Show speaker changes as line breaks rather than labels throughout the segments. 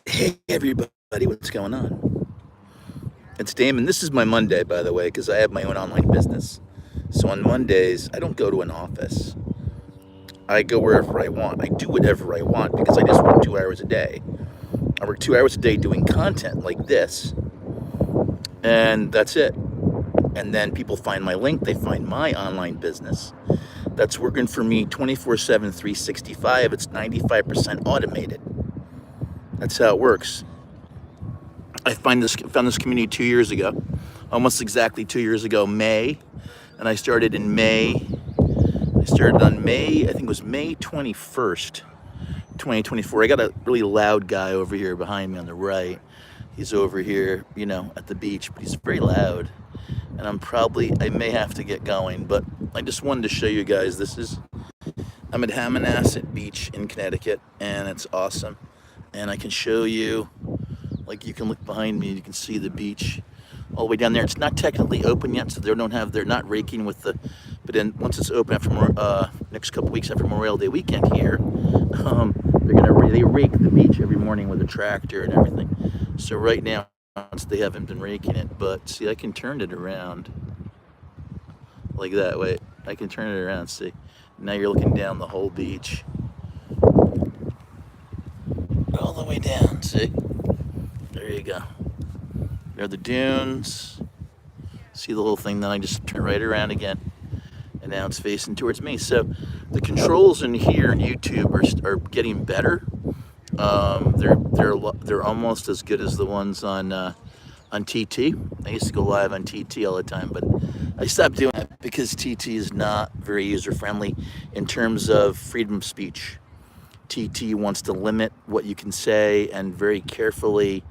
Hey everybody, what's going on? It's Damon. This is my Monday, by the way, because I have my own online business. So on Mondays, I don't go to an office. I go wherever I want. I do whatever I want because I just work 2 hours a day. I work 2 hours a day doing content like this, and that's it. And then people find my link, they find my online business. That's working for me 24/7, 365. It's 95% automated. That's how it works. I found this community 2 years ago, almost exactly 2 years ago, May, and I started in May. I started on May, I think it was May 21st, 2024. I got a really loud guy over here behind me on the right. He's over here, at the beach, but he's very loud, and I may have to get going, but I just wanted to show you guys. I'm at Hammonasset Beach in Connecticut, and it's awesome. And I can show you. Like, you can look behind me, you can see the beach all the way down there. It's not technically open yet, so they're not raking with but then once it's open after next couple weeks after Memorial Day weekend here, they rake the beach every morning with a tractor and everything. So right now, they haven't been raking it, but see, I can turn it around like that. Wait, I can turn it around, see? Now you're looking down the whole beach. All the way down, see? There you go. There are the dunes. See the little thing? Then I just turn right around again, and now it's facing towards me. So the controls in here in YouTube are getting better. They're almost as good as the ones on TT. I used to go live on TT all the time, but I stopped doing that because TT is not very user friendly in terms of freedom of speech. TT wants to limit what you can say and very carefully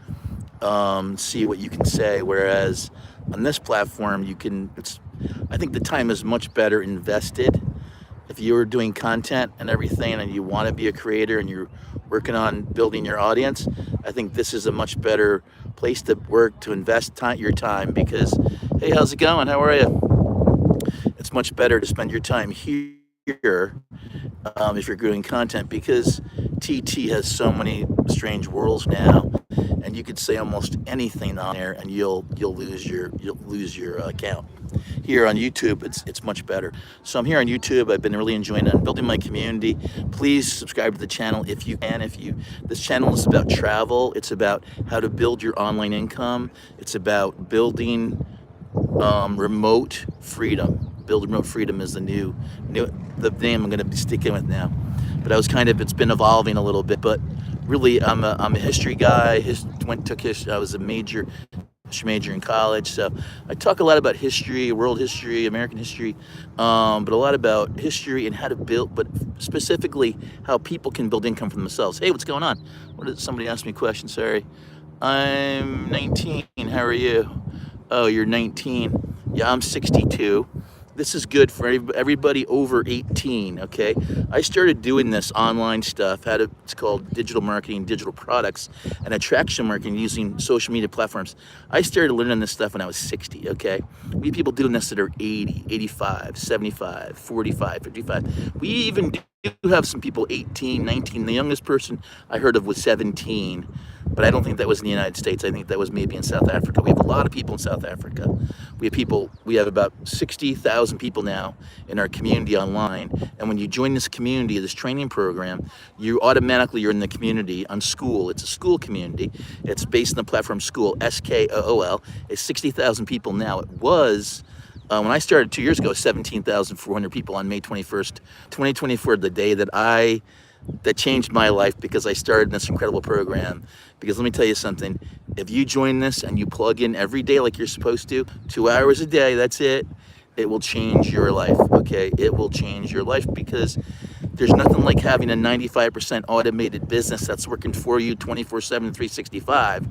see what you can say, whereas on this platform I think the time is much better invested. If you're doing content and everything and you want to be a creator and you're working on building your audience, I think this is a much better place to work, to invest your time, because, hey, how's it going? How are you? It's much better to spend your time here if you're doing content, because TT has so many strange worlds now, and you could say almost anything on there and you'll lose your account. Here on YouTube, it's much better. So I'm here on YouTube. I've been really enjoying it. I'm building my community. Please subscribe to the channel if you can. This channel is about travel. It's about how to build your online income. It's about building remote freedom. Build Remote Freedom is the name I'm going to be sticking with now. But it's been evolving a little bit. But really, I'm a history guy. I was a major in college, so I talk a lot about history, world history, American history, but a lot about history and how to build, but specifically how people can build income for themselves. Hey, what's going on? Somebody asked me a question, sorry. I'm 19, how are you? Oh, you're 19. Yeah, I'm 62. This is good for everybody over 18, okay? I started doing this online stuff. It's called digital marketing, digital products, and attraction marketing using social media platforms. I started learning this stuff when I was 60, okay? We have people doing this that are 80, 85, 75, 45, 55. We even do have some people 18, 19. The youngest person I heard of was 17, but I don't think that was in the United States. I think that was maybe in South Africa. We have a lot of people in South Africa. We have about 60,000 people now in our community online. And when you join this community, this training program, you're in the community on School. It's a school community. It's based on the platform School, SKOOL. It's 60,000 people now. It was, when I started 2 years ago, 17,400 people on May 21st, 2024, the day that changed my life, because I started this incredible program. Because let me tell you something, if you join this and you plug in every day like you're supposed to, 2 hours a day, that's it, it will change your life, okay? It will change your life, because there's nothing like having a 95% automated business that's working for you 24/7, 365.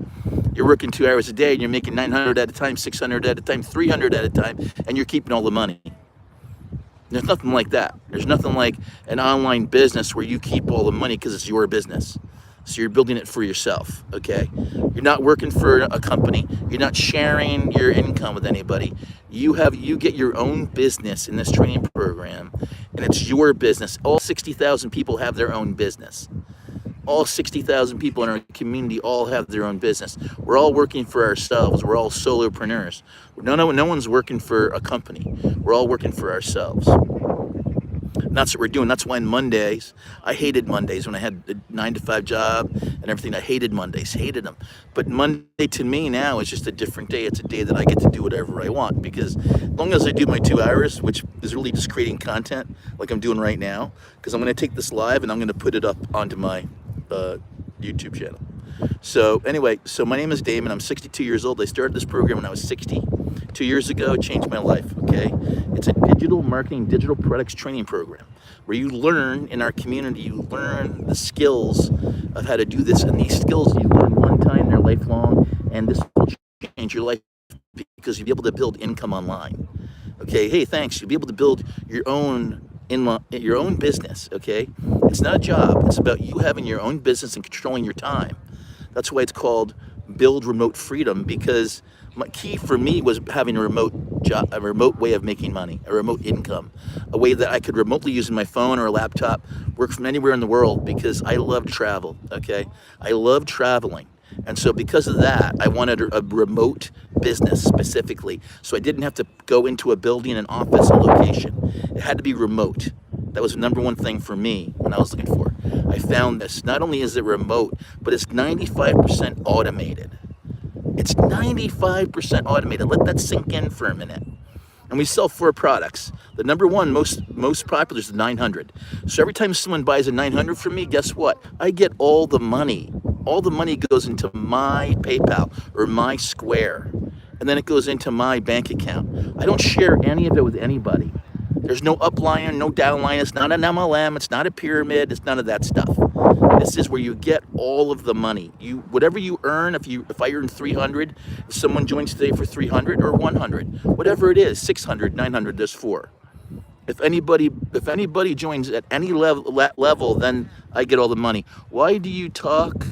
You're working 2 hours a day and you're making 900 at a time, 600 at a time, 300 at a time, and you're keeping all the money. There's nothing like that. There's nothing like an online business where you keep all the money because it's your business. So you're building it for yourself, okay? You're not working for a company. You're not sharing your income with anybody. You get your own business in this training program, and it's your business. All 60,000 people have their own business. all 60,000 people in our community all have their own business. We're all working for ourselves. We're all solopreneurs. No one's working for a company. We're all working for ourselves. And that's what we're doing. That's why on Mondays, I hated Mondays when I had a 9 to 5 job and everything. I hated Mondays, hated them. But Monday to me now is just a different day. It's a day that I get to do whatever I want, because as long as I do my 2 hours, which is really just creating content like I'm doing right now, because I'm going to take this live and I'm going to put it up onto my YouTube channel. So anyway, so my name is Damon. I'm 62 years old. I started this program when I was 60. 2 years ago, it changed my life, okay? It's a digital marketing, digital products training program where you learn in our community, you learn the skills of how to do this. And these skills you learn one time, they're lifelong, and this will change your life because you'll be able to build income online. Okay, hey, thanks. You'll be able to build your own business, okay? It's not a job. It's about you having your own business and controlling your time. That's why it's called Build Remote Freedom, because my key for me was having a remote job, a remote way of making money, a remote income, a way that I could remotely use my phone or a laptop, work from anywhere in the world, because I love travel, okay? I love traveling. And so because of that, I wanted a remote business specifically. So I didn't have to go into a building, an office, a location. It had to be remote. That was the number one thing for me when I was looking for. I found this. Not only is it remote, but it's 95% automated. It's 95% automated. Let that sink in for a minute. And we sell 4 products. The number one most popular is the 900. So every time someone buys a 900 from me, guess what? I get all the money. All the money goes into my PayPal or my Square. And then it goes into my bank account. I don't share any of it with anybody. There's no upline, no downline. It's not an MLM. It's not a pyramid. It's none of that stuff. This is where you get all of the money. Whatever you earn, if I earn 300, if someone joins today for 300 or 100, whatever it is, 600, 900, there's 4. If anybody joins at any level, then I get all the money. Why do you talk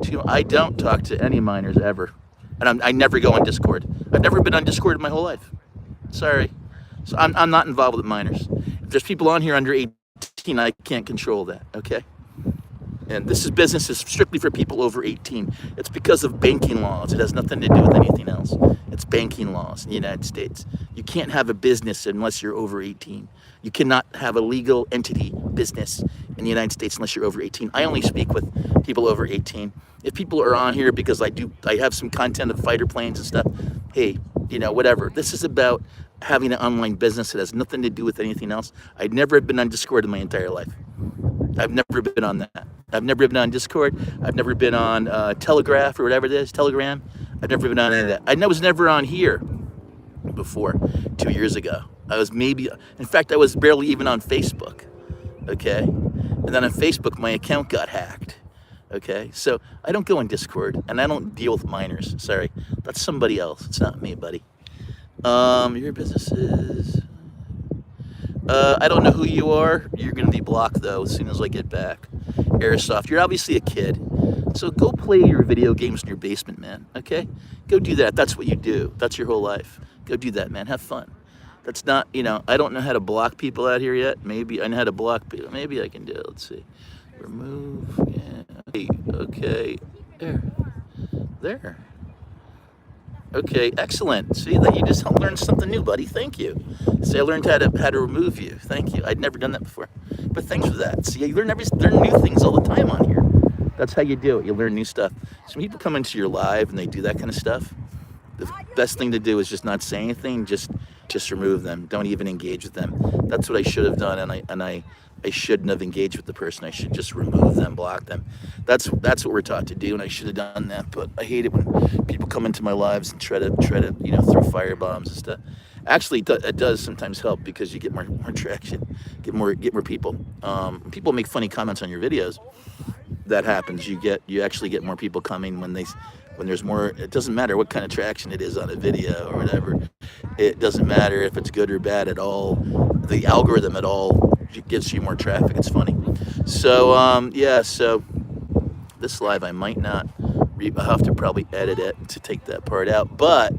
to? I don't talk to any minors ever, and I never go on Discord. I've never been on Discord in my whole life. Sorry. So I'm not involved with minors. If there's people on here under 18, I can't control that, okay? And this business is strictly for people over 18. It's because of banking laws. It has nothing to do with anything else. It's banking laws in the United States. You can't have a business unless you're over 18. You cannot have a legal entity business in the United States unless you're over 18. I only speak with people over 18. If people are on here because I have some content of fighter planes and stuff, hey, whatever. This is about having an online business. It has nothing to do with anything else. I'd never been on Discord in my entire life. I've never been on that. I've never been on Discord. I've never been on Telegraph or whatever it is, Telegram. I've never been on any of that. I was never on here before 2 years ago. In fact, I was barely even on Facebook, okay? And then on Facebook, my account got hacked, okay? So I don't go on Discord, and I don't deal with minors. Sorry, that's somebody else. It's not me, buddy. Your business is... I don't know who you are. You're going to be blocked, though, as soon as I get back. Airsoft, you're obviously a kid. So go play your video games in your basement, man, okay? Go do that. That's what you do. That's your whole life. Go do that, man. Have fun. That's not, I don't know how to block people out here yet. Maybe I know how to block people. Maybe I can do it. Let's see. Remove. Yeah. Okay. There. Okay, excellent. See that you just learned something new, buddy. Thank you. See, I learned how to remove you. Thank you. I'd never done that before, but thanks for that. See, you learn new things all the time on here. That's how you do it. You learn new stuff. So when people come into your live and they do that kind of stuff, the best thing to do is just not say anything. Just remove them. Don't even engage with them. That's what I should have done, and I shouldn't have engaged with the person. I should just remove them, block them. That's what we're taught to do, and I should have done that. But I hate it when people come into my lives and try to throw fire bombs and stuff. Actually, it does sometimes help because you get more traction, get more people. When people make funny comments on your videos, that happens. You actually get more people coming when there's more. It doesn't matter what kind of traction it is on a video or whatever. It doesn't matter if it's good or bad at all. The algorithm at all gives you more traffic. It's funny. So so this live I might not I'll have to probably edit it to take that part out, but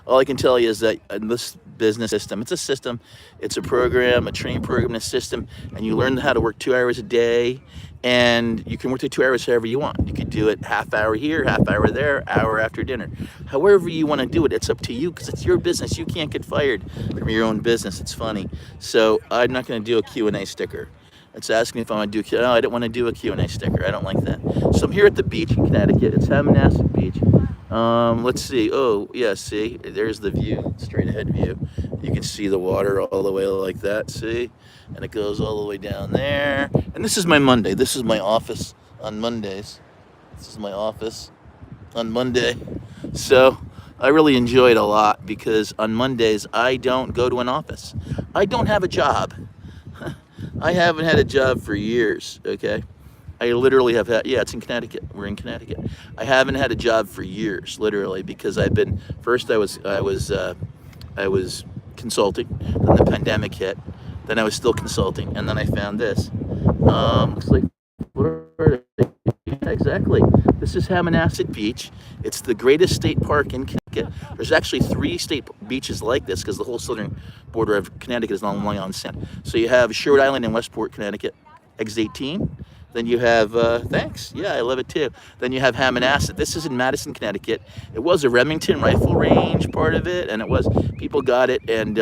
all I can tell you is that in this business system, it's a system, it's a program, a training program, and a system, and you learn how to work 2 hours a day, and you can work the 2 hours however you want. You could do it half hour here, half hour there, hour after dinner. However you want to do it, it's up to you because it's your business. You can't get fired from your own business. It's funny. So I'm not going to do a Q&A sticker. It's asking if I want to do a Q. No, I don't want to do a Q&A sticker. I don't like that. So I'm here at the beach in Connecticut. It's Hammonasset Beach. Let's see. Oh, yeah, see? There's the view, straight ahead view. You can see the water all the way like that, see? And it goes all the way down there. And this is my Monday. This is my office on Mondays. This is my office on Monday. So I really enjoy it a lot because on Mondays I don't go to an office. I don't have a job. I haven't had a job for years, okay? I literally have had, yeah, it's in Connecticut. We're in Connecticut. I haven't had a job for years, literally, because I've been, first I was consulting, then the pandemic hit, then I was still consulting, and then I found this. Looks like Florida. Yeah, exactly. This is Hammonasset Beach. It's the greatest state park in Connecticut. There's actually 3 state beaches like this because the whole southern border of Connecticut is along on sand. So you have Sherwood Island in Westport, Connecticut, exit 18. Then you have, thanks, yeah, I love it too. Then you have Hammonasset. This is in Madison, Connecticut. It was a Remington rifle range, part of it, and it was, people got it and,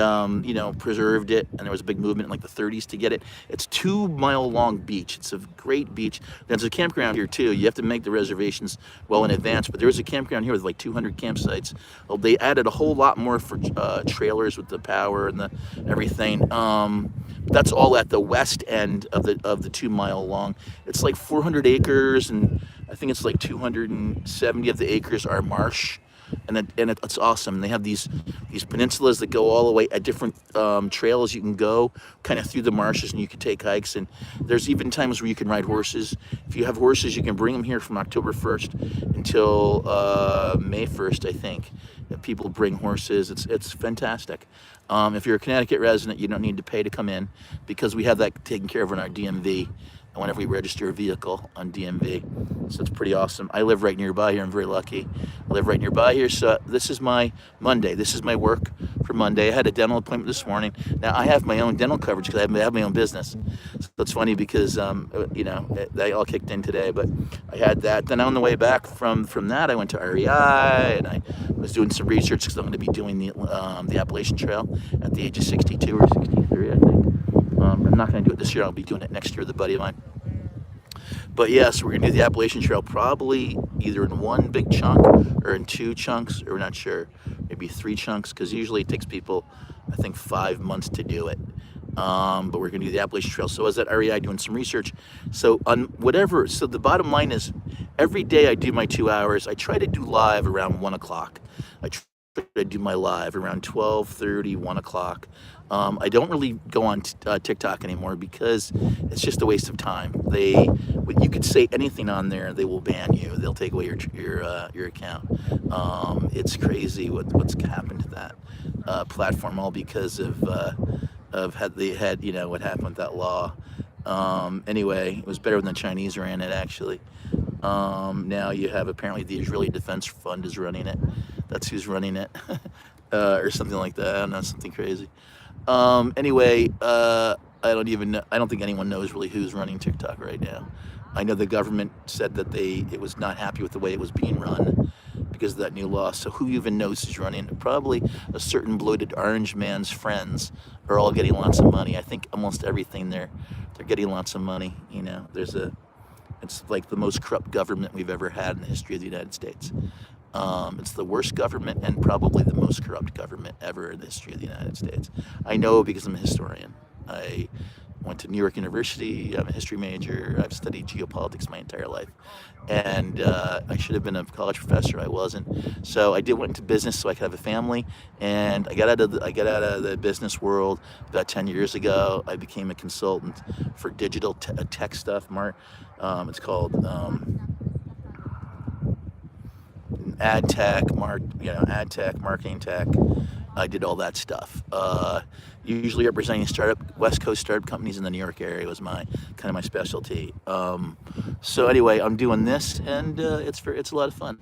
you know, preserved it, and there was a big movement in like the 30s to get it. It's 2-mile long beach. It's a great beach. There's a campground here too. You have to make the reservations well in advance, but there was a campground here with like 200 campsites. Well, they added a whole lot more for trailers with the power and the everything. That's all at the west end of the 2-mile long. It's like 400 acres, and I think it's like 270 of the acres are marsh, and it's awesome. They have these peninsulas that go all the way at different trails you can go kind of through the marshes, and you can take hikes. And there's even times where you can ride horses. If you have horses, you can bring them here from October 1st until May 1st, I think. People bring horses. It's fantastic. If you're a Connecticut resident, you don't need to pay to come in because we have that taken care of in our DMV whenever we register a vehicle on DMV. So it's pretty awesome. I live right nearby here. I'm very lucky. I live right nearby here. So this is my Monday. This is my work for Monday. I had a dental appointment this morning. Now I have my own dental coverage because I have my own business. So it's funny because, you know, they all kicked in today, but I had that. Then on the way back from that, I went to REI and I was doing some research because I'm going to be doing the Appalachian Trail at the age of 62 or 63, I think. I'm not going to do it this year. I'll be doing it next year with a buddy of mine. But yes, yeah, so we're going to do the Appalachian Trail probably either in one big chunk or in 2 chunks, or we're not sure, maybe 3 chunks, because usually it takes people, I think, 5 months to do it. But we're going to do the Appalachian Trail. So I was at REI doing some research. So on whatever, so the bottom line is every day I do my 2 hours. I try to do live around 1 o'clock. I try to do my live around 12:30, 1 o'clock. I don't really go on TikTok anymore because it's just a waste of time. You could say anything on there, they will ban you. They'll take away your account. It's crazy what's happened to that platform, all because of how they had, you know, what happened with that law. Anyway, it was better when the Chinese ran it, actually. Now you have apparently the Israeli Defense Fund is running it. That's who's running it, or something like that. I don't know, something crazy. Anyway, I don't even know. I don't think anyone knows really who's running TikTok right now. I know the government said that it was not happy with the way it was being run because of that new law. So who even knows who's running it? Probably a certain bloated orange man's friends are all getting lots of money. I think almost everything they're getting lots of money. You know, it's like the most corrupt government we've ever had in the history of the United States. It's the worst government and probably the most corrupt government ever in the history of the United States. I know because I'm a historian. I went to New York University. I'm a history major. I've studied geopolitics my entire life. And I should have been a college professor. I wasn't. So I went into business so I could have a family. And I got out of the business world about 10 years ago. I became a consultant for digital tech stuff. It's called ad tech, marketing tech. I did all that stuff. Usually representing West Coast startup companies in the New York area was my specialty. So anyway, I'm doing this, and it's a lot of fun.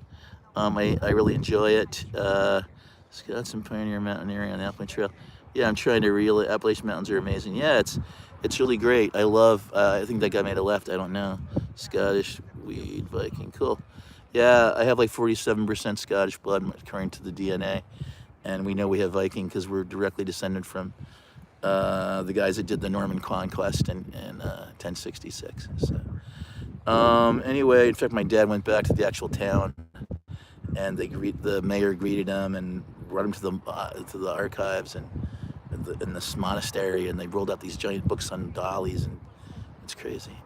I really enjoy it. Wisconsin Pioneer Mountaineering on the Appalachian Trail. Yeah, I'm trying to reel it. Appalachian Mountains are amazing. Yeah, It's really great. I love. I think that guy made a left. I don't know. Scottish weed Viking. Cool. Yeah, I have like 47% Scottish blood according to the DNA, and we know we have Viking because we're directly descended from the guys that did the Norman conquest in 1066. So, anyway, in fact, my dad went back to the actual town, and the mayor greeted him and brought him to the archives and in this monastery, and they rolled out these giant books on dollies, and it's crazy.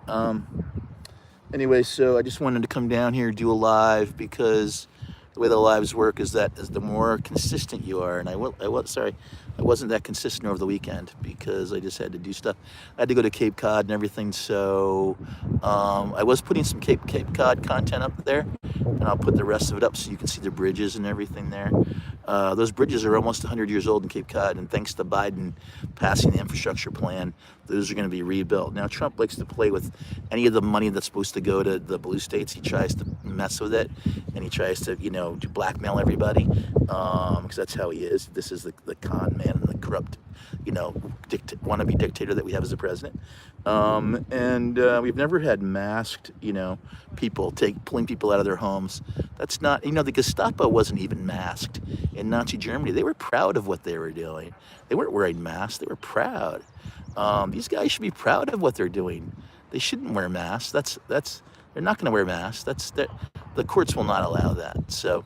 Anyway, so I just wanted to come down here, do a live, because the way the lives work is that the more consistent you are, and I wasn't that consistent over the weekend because I just had to do stuff. I had to go to Cape Cod and everything, so I was putting some Cape Cod content up there, and I'll put the rest of it up so you can see the bridges and everything there. Those bridges are almost 100 years old in Cape Cod, and thanks to Biden passing the infrastructure plan, those are going to be rebuilt. Now, Trump likes to play with any of the money that's supposed to go to the blue states. He tries to mess with it, and he tries to, to blackmail everybody, because that's how he is. This is the con man and the corrupt, wannabe dictator that we have as a president. And we've never had masked, people pulling people out of their homes. That's not, the Gestapo wasn't even masked in Nazi Germany. They were proud of what they were doing. They weren't wearing masks. They were proud. These guys should be proud of what they're doing. They shouldn't wear masks. They're not going to wear masks. The courts will not allow that. So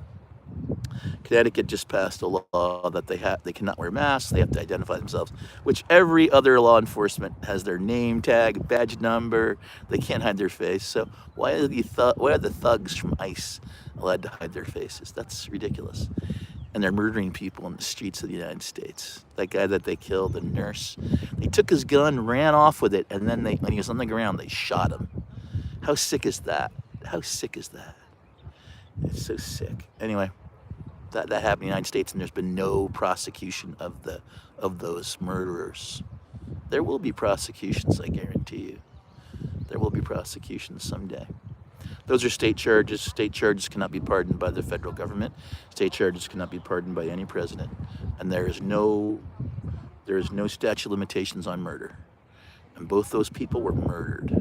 Connecticut just passed a law that they cannot wear masks. They have to identify themselves, which every other law enforcement has their name tag, badge number. They can't hide their face. So why are the thugs from ICE allowed to hide their faces? That's ridiculous. And they're murdering people in the streets of the United States. That guy that they killed, the nurse, they took his gun, ran off with it, and then when he was on the ground, they shot him. How sick is that? How sick is that? It's so sick. Anyway, that happened in the United States, and there's been no prosecution of those murderers. There will be prosecutions, I guarantee you. There will be prosecutions someday. Those are state charges. State charges cannot be pardoned by the federal government. State charges cannot be pardoned by any president. And there is no statute of limitations on murder. And both those people were murdered.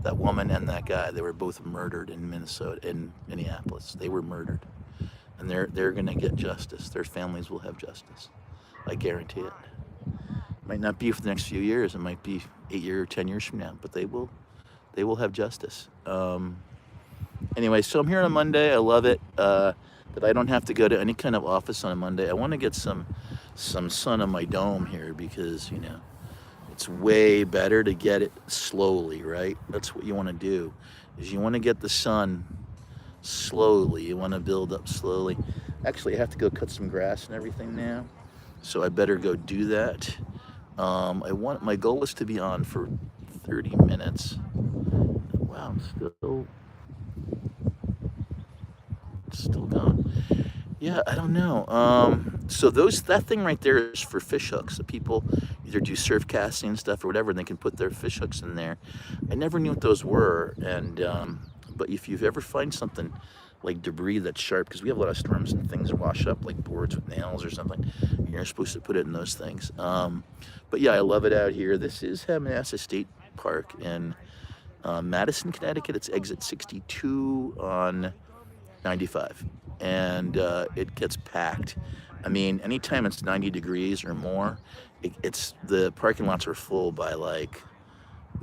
That woman and that guy, they were both murdered in Minneapolis. They were murdered. And they're going to get justice. Their families will have justice. I guarantee it. Might not be for the next few years. It might be 8 years or 10 years from now, but they will have justice. Anyway, so I'm here on a Monday. I love it that I don't have to go to any kind of office on a Monday. I want to get some sun on my dome here because, it's way better to get it slowly, right? That's what you want to do, is you want to get the sun slowly. You want to build up slowly. Actually, I have to go cut some grass and everything now, so I better go do that. My goal was to be on for 30 minutes. Wow, I'm still going. Yeah, I don't know. So that thing right there is for fish hooks. So people either do surf casting and stuff or whatever, and they can put their fish hooks in there. I never knew what those were, and but if you've ever find something like debris that's sharp, because we have a lot of storms and things wash up, like boards with nails or something, you're supposed to put it in those things. But yeah, I love it out here. This is Hammonasset State Park in Madison, Connecticut. It's exit 62 on 95, and it gets packed. I mean, anytime it's 90 degrees or more, the parking lots are full by like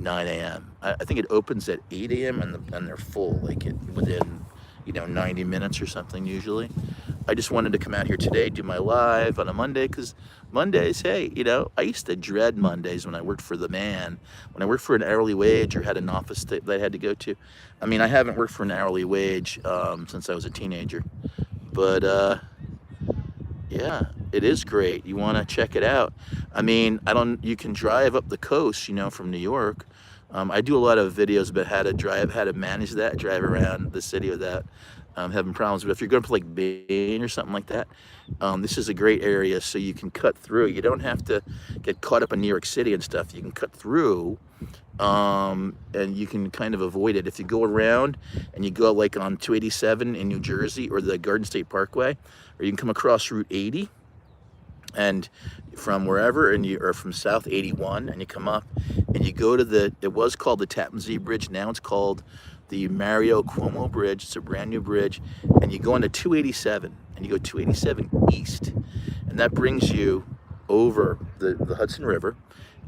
9 a.m. I think it opens at 8 a.m. and they're full within 90 minutes or something usually. I just wanted to come out here today, do my live on a Monday, because Mondays, hey, I used to dread Mondays when I worked for the man. When I worked for an hourly wage or had an office that I had to go to. I mean, I haven't worked for an hourly wage since I was a teenager. But, yeah, it is great. You want to check it out. I mean, you can drive up the coast, from New York. I do a lot of videos about how to manage that, drive around the city without having problems. But if you're going to like Maine or something like that, this is a great area, so you can cut through. You don't have to get caught up in New York City and stuff. You can cut through, and you can kind of avoid it. If you go around and you go like on 287 in New Jersey or the Garden State Parkway, or you can come across Route 80, and from wherever, and you are from South 81, and you come up, and you go to it was called the Tappan Zee Bridge. Now it's called the Mario Cuomo Bridge. It's a brand new bridge, and you go into 287, and you go 287 east, and that brings you over the Hudson River,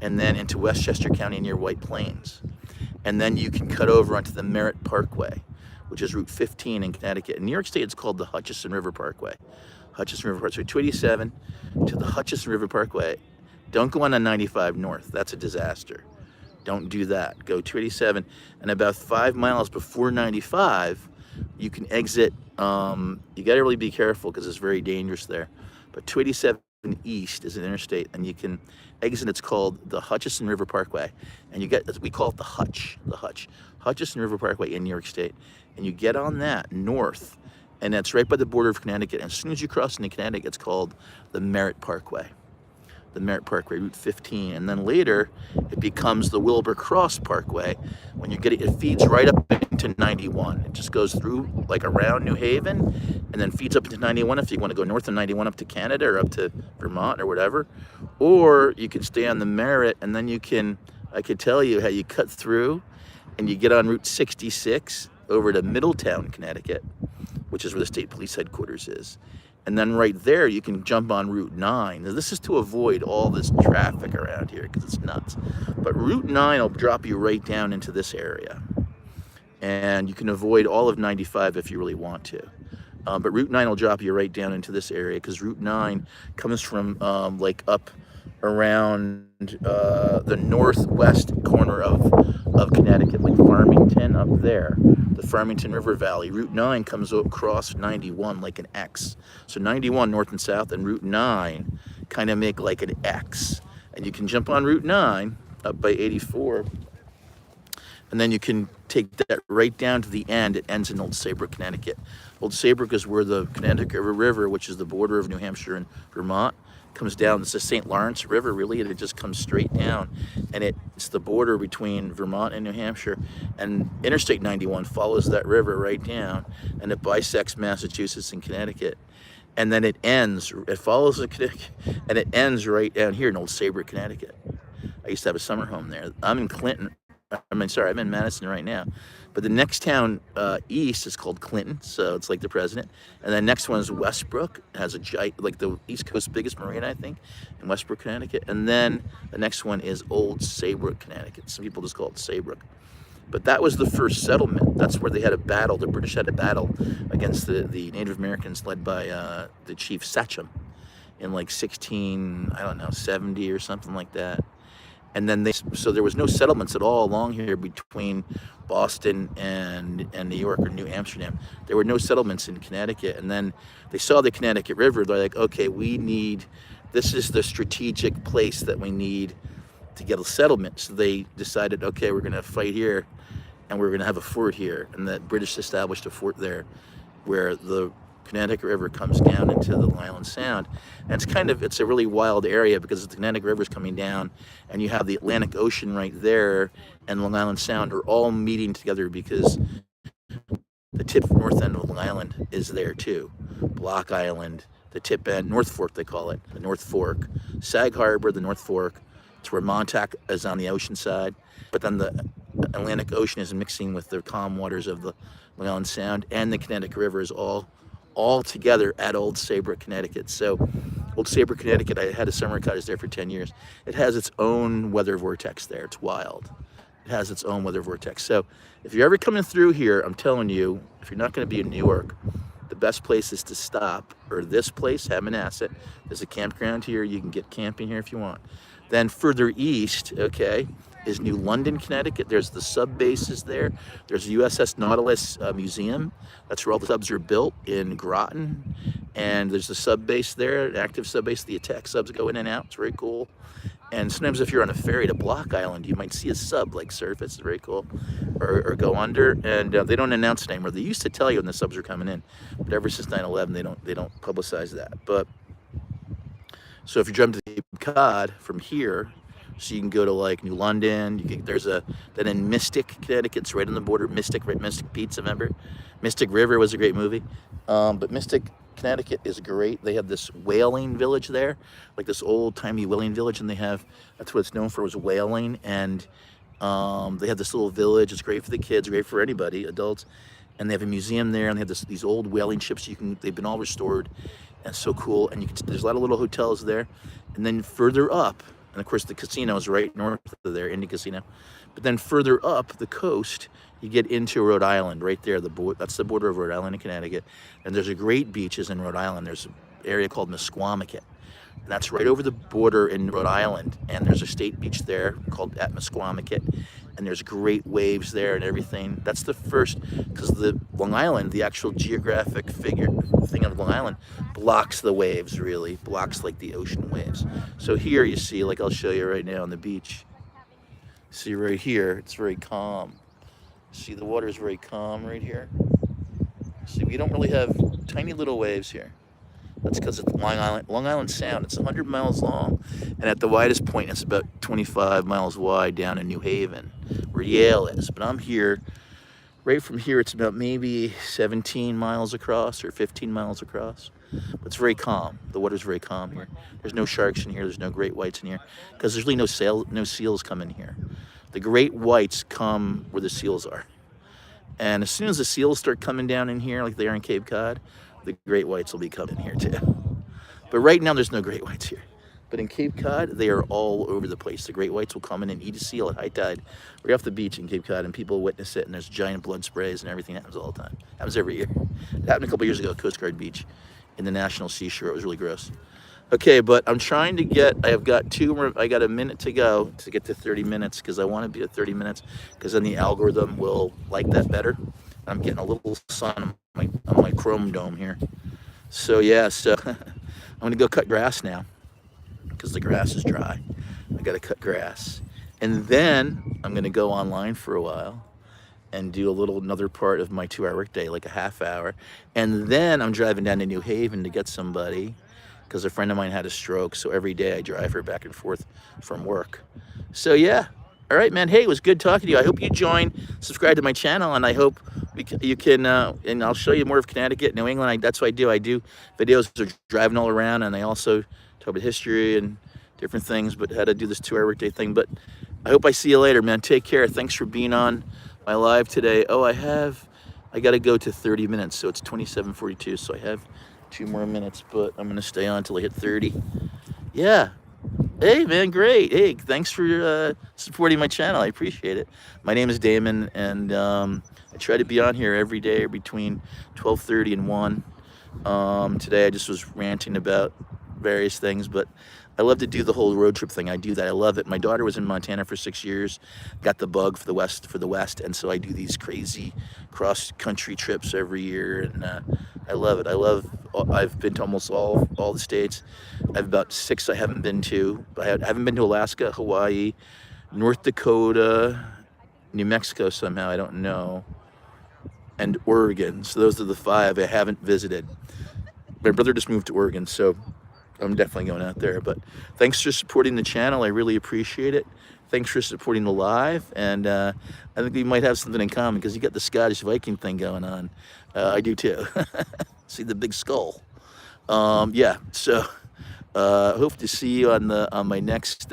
and then into Westchester County near White Plains, and then you can cut over onto the Merritt Parkway, which is Route 15 in Connecticut. In New York State, it's called the Hutchison River Parkway. Hutchison River Parkway, so 287 to the Hutchison River Parkway. Don't go on 95 north. That's a disaster. Don't do that. Go 287, and about 5 miles before 95, you can exit. You got to really be careful because it's very dangerous there. But 287 east is an interstate, and you can exit. It's called the Hutchison River Parkway, and you get, we call it the Hutchison River Parkway in New York State, and you get on that north, and that's right by the border of Connecticut. And as soon as you cross into Connecticut, it's called the Merritt Parkway. The Merritt Parkway, Route 15, and then later it becomes the Wilbur Cross Parkway. When you get it, it feeds right up into 91. It just goes through like around New Haven, and then feeds up into 91 if you want to go north of 91 up to Canada or up to Vermont or whatever. Or you can stay on the Merritt, and then you can, I could tell you how you cut through, and you get on Route 66 over to Middletown, Connecticut, which is where the state police headquarters is. And then right there, you can jump on Route 9. Now, this is to avoid all this traffic around here because it's nuts. But Route 9 will drop you right down into this area. And you can avoid all of 95 if you really want to. But Route 9 will drop you right down into this area because Route 9 comes from like up around the northwest corner of Connecticut, like Farmington up there, the Farmington River Valley. Route 9 comes across 91 like an X. So 91 north and south, and Route 9 kind of make like an X. And you can jump on Route 9 up by 84, and then you can take that right down to the end. It ends in Old Saybrook, Connecticut. Old Saybrook is where the Connecticut River, which is the border of New Hampshire and Vermont, comes down. It's the St. Lawrence River, really, and it just comes straight down. And it's the border between Vermont and New Hampshire. And Interstate 91 follows that river right down, and it bisects Massachusetts and Connecticut. And then it follows the Connecticut, and it ends right down here in Old Saybrook, Connecticut. I used to have a summer home there. I'm in Madison right now. But the next town east is called Clinton, so it's like the president. And the next one is Westbrook. It has like the East Coast's biggest marina, I think, in Westbrook, Connecticut. And then the next one is Old Saybrook, Connecticut. Some people just call it Saybrook. But that was the first settlement. That's where they had a battle. The British had a battle against the Native Americans led by the chief Sachem in like 70 or something like that. And then so there was no settlements at all along here between Boston and New York or New Amsterdam. There were no settlements in Connecticut. And then they saw the Connecticut River. They're like, okay, this is the strategic place that we need to get a settlement. So they decided, okay, we're going to fight here, and we're going to have a fort here. And the British established a fort there where the Connecticut River comes down into the Long Island Sound. And it's a really wild area because the Connecticut River is coming down, and you have the Atlantic Ocean right there, and Long Island Sound are all meeting together because the tip north end of Long Island is there too. Block Island, the tip end, North Fork they call it, the North Fork. Sag Harbor, the North Fork. It's where Montauk is on the ocean side, but then the Atlantic Ocean is mixing with the calm waters of the Long Island Sound, and the Connecticut River is all together at Old Saybrook, Connecticut. So Old Saybrook, Connecticut, I had a summer cottage there for 10 years. It has its own weather vortex there. It's wild. It has its own weather vortex. So if you're ever coming through here, I'm telling you, if you're not going to be in New York, the best place is to stop, or this place, Hammonasset. There's a campground here. You can get camping here if you want. Then further east, okay, is New London, Connecticut. There's the sub bases there. There's the USS Nautilus Museum. That's where all the subs are built in Groton. And there's the sub base there, an active sub base. The attack subs go in and out. It's very cool. And sometimes if you're on a ferry to Block Island, you might see a sub like surface. It's very cool. Or go under. And they don't announce it anymore. They used to tell you when the subs are coming in, but ever since 9/11, they don't publicize that. But so if you jump to Cape Cod from here, so you can go to like New London. Then in Mystic, Connecticut, it's right on the border. Mystic Pizza, remember? Mystic River was a great movie. But Mystic, Connecticut is great. They have this whaling village there, like this old-timey whaling village, and that's what it's known for, was whaling. And they have this little village. It's great for the kids, great for anybody, adults. And they have a museum there, and they have these old whaling ships. They've been all restored, and it's so cool. And there's a lot of little hotels there. And then further up, and of course the casino is right north of there, Indy Casino. But then further up the coast, you get into Rhode Island, right there. That's the border of Rhode Island and Connecticut. And there's great beaches in Rhode Island. There's an area called Mesquamaket. And that's right over the border in Rhode Island. And there's a state beach there called at Mesquamaket. And there's great waves there and everything. That's the first, because the Long Island, the actual geographic thing of Long Island, blocks the waves, really. Blocks like the ocean waves. So here you see, like I'll show you right now on the beach. See right here, it's very calm. See, the water is very calm right here. See, we don't really have tiny little waves here. That's because it's Long Island Sound. It's 100 miles long, and at the widest point, it's about 25 miles wide down in New Haven, where Yale is. But I'm here, right from here, it's about maybe 17 miles across or 15 miles across. But it's very calm. The water's very calm here. There's no sharks in here. There's no great whites in here, because there's really no seals come in here. The great whites come where the seals are. And as soon as the seals start coming down in here, like they are in Cape Cod, the great whites will be coming here too. But right now there's no great whites here. But in Cape Cod, they are all over the place. The great whites will come in and eat a seal at high tide right off the beach in Cape Cod, and people witness it, and there's giant blood sprays and everything. Happens all the time. Happens every year. It happened a couple years ago at Coast Guard Beach in the National Seashore. It was really gross. Okay, but I'm trying to I got a minute to go to get to 30 minutes, because I want to be at 30 minutes, because then the algorithm will like that better. I'm getting a little sun on my Chrome Dome here. So yeah, I'm gonna go cut grass now, because the grass is dry. I gotta cut grass. And then I'm gonna go online for a while and do another part of my 2-hour workday, like a half hour. And then I'm driving down to New Haven to get somebody, because a friend of mine had a stroke, so every day I drive her back and forth from work. So yeah, all right, man. Hey, it was good talking to you. I hope you subscribe to my channel, and I hope you can, and I'll show you more of Connecticut, New England. That's what I do. I do videos of driving all around, and I also talk about history and different things, but how to do this 2-hour workday thing. But I hope I see you later, man. Take care. Thanks for being on my live today. Oh, I got to go to 30 minutes, so it's 27:42, so I have 2 more minutes, but I'm gonna stay on until I hit 30. Yeah. Hey, man, great. Hey, thanks for supporting my channel. I appreciate it. My name is Damon, and I try to be on here every day between 12:30 and 1. Today I just was ranting about various things, but I love to do the whole road trip thing. I do that. I love it. My daughter was in Montana for 6 years, got the bug for the West, and so I do these crazy cross-country trips every year, and I love it. I've been to almost all the states. I have about 6 I haven't been to. I haven't been to Alaska, Hawaii, North Dakota, New Mexico somehow, I don't know, and Oregon. So those are the 5 I haven't visited. My brother just moved to Oregon, so I'm definitely going out there. But thanks for supporting the channel. I really appreciate it. Thanks for supporting the live. And I think we might have something in common, because you got the Scottish Viking thing going on. I do too. See the big skull. Yeah, so hope to see you on my next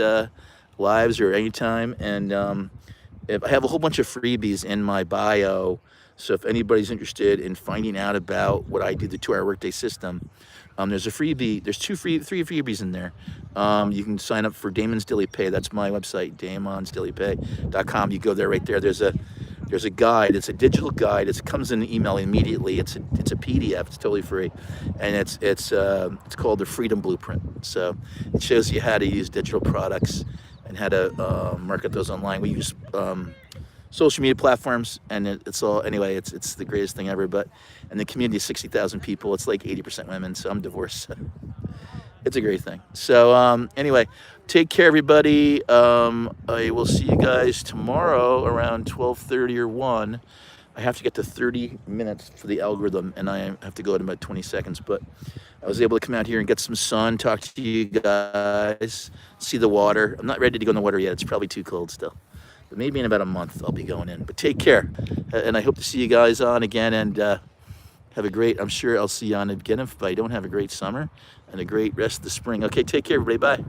lives or anytime. And I have a whole bunch of freebies in my bio. So if anybody's interested in finding out about what I do, the 2-hour workday system, there's a freebie. There's 3 freebies in there. You can sign up for Damon's Daily Pay. That's my website, damonsdailypay.com. You go there right there. There's a guide. It's a digital guide. It comes in an email immediately. It's a PDF. It's totally free, and it's called the Freedom Blueprint. So it shows you how to use digital products and how to market those online. We use social media platforms, and it's the greatest thing ever. But in the community of 60,000 people, it's like 80% women, so I'm divorced. It's a great thing. So anyway, take care, everybody. I will see you guys tomorrow around 12:30 or 1. I have to get to 30 minutes for the algorithm, and I have to go in about 20 seconds. But I was able to come out here and get some sun, talk to you guys, see the water. I'm not ready to go in the water yet. It's probably too cold still. But maybe in about a month I'll be going in. But take care, and I hope to see you guys on again. And Have a great, I'm sure I'll see you on it again if I don't have a great summer, and a great rest of the spring. Okay, take care, everybody. Bye.